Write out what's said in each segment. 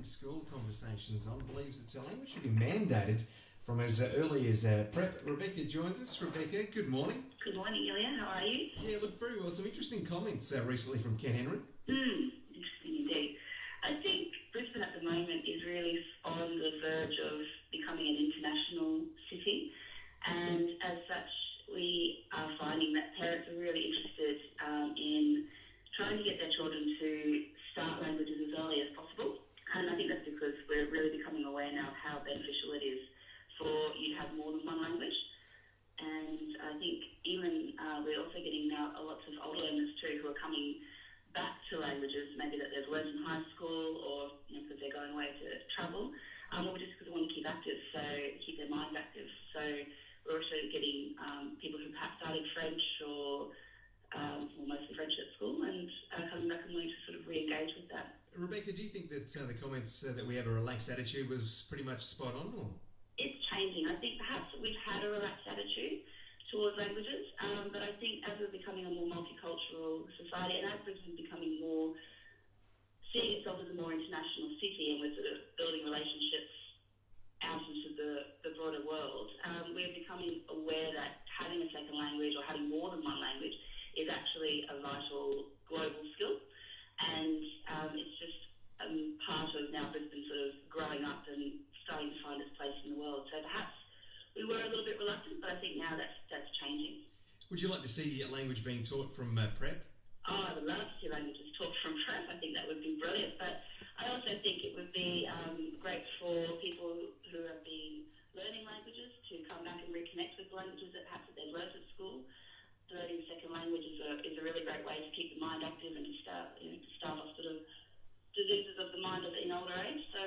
language school conversations on believes that language should be mandated from as early as prep. Rebecca joins us. Rebecca, good morning. Good morning, Ilya. How are you? Yeah, look, very well. Some interesting comments recently from Ken Henry. Interesting indeed. I think Brisbane at the moment is really on the verge of becoming an international city, and as such, we are finding that parents are really interested in trying to get their children to start languages as early as possible. And I think that's because we're really becoming aware now of how beneficial it is for you to have more than one language. And I think even we're also getting now lots of older learners too who are coming back to languages, maybe that they've learned in high school or because they're going away to travel, or just because they want to keep active, so keep their minds active. So we're also getting people who perhaps started French or mostly French at school and coming back and wanting to sort of re-engage with that. Rebecca, do you think that the comments that we have a relaxed attitude was pretty much spot on? Or? It's changing. I think perhaps we've had a relaxed attitude towards languages, but I think as we're becoming a more multicultural society and as Brisbane's becoming more, seeing itself as a more international city and we're sort of building relationships out into the broader world, we're becoming aware that having a second language or having more than one language is actually a vital global skill. And it's just part of now Brisbane sort of growing up and starting to find its place in the world. So perhaps we were a little bit reluctant, but I think now that's changing. Would you like to see language being taught from prep? Oh, I would love to see languages taught from prep. I think that would be brilliant. But I also think it would be great for people who have been learning languages to come back and reconnect with the languages that perhaps they've learned at school. Learning a second language is a really great way to keep the mind active and to start off sort of diseases of the mind in older age. So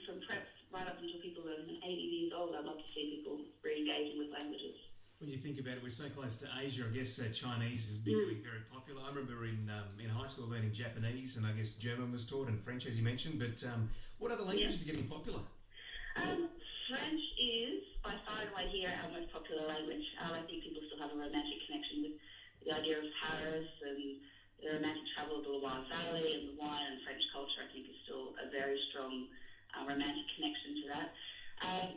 from prep right up until people are 80 years old, I'd love to see people re-engaging with languages. When you think about it, we're so close to Asia. I guess Chinese is becoming very popular. I remember in high school learning Japanese, and I guess German was taught, and French, as you mentioned. But what other languages are getting popular? French is by far and away here our most popular language. I think people still have a romantic connection with the idea of Paris and the romantic travel of the Loire Valley and the wine and French culture. I think is still a very strong romantic connection to that.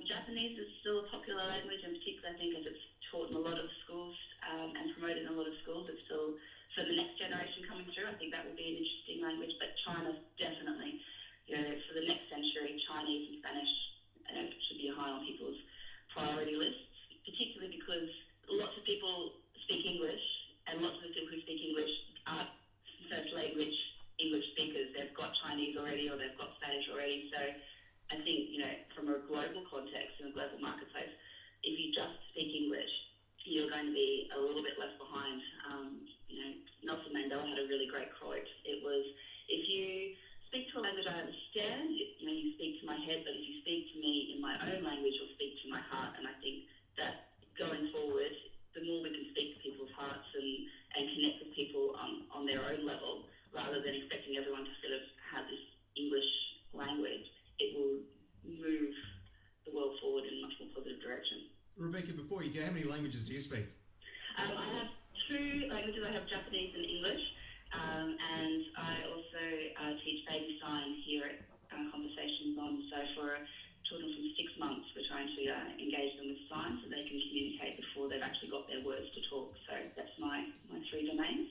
Japanese is still a popular language, and particularly I think as it's taught in a lot of schools and promoted in a lot of schools, it's still for the next generation coming through. I think that will be an interesting language. But China definitely, for the next century, Chinese and Spanish should be high on people's priority lists, particularly because lots of people speak English, and lots of the people who speak English aren't first language English speakers. They've got Chinese already or they've got Spanish already. So I think, from a global context and a global marketplace, if you just speak English, you're going to be a little bit left behind. Nelson Mandela had a really great quote. It was, if you speak to a language I understand, you speak to my head, but if you speak to me in my own language, you'll speak to my heart. And I think that going forward, the more we can speak to people's hearts and connect with people on their own level, rather than expecting everyone to sort of have this English language, it will move the world forward in a much more positive direction. Rebecca, before you go, how many languages do you speak? I have two languages. I have Japanese and English. And I also teach baby sign here at Conversations On. So for children from 6 months, we're trying to engage them with signs so they can communicate before they've actually got their words to talk. So that's my three domains.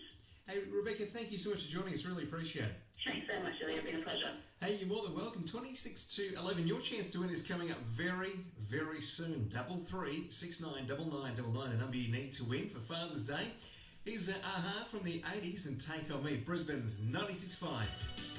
Hey, Rebecca, thank you so much for joining us. Really appreciate it. Thanks so much, Ilya. It's been a pleasure. Hey, you're more than welcome. 26 to 11. Your chance to win is coming up very, very soon. 33 69 9999, the number you need to win for Father's Day. Here's Aha from the 80s and Take On Me, Brisbane's 96.5.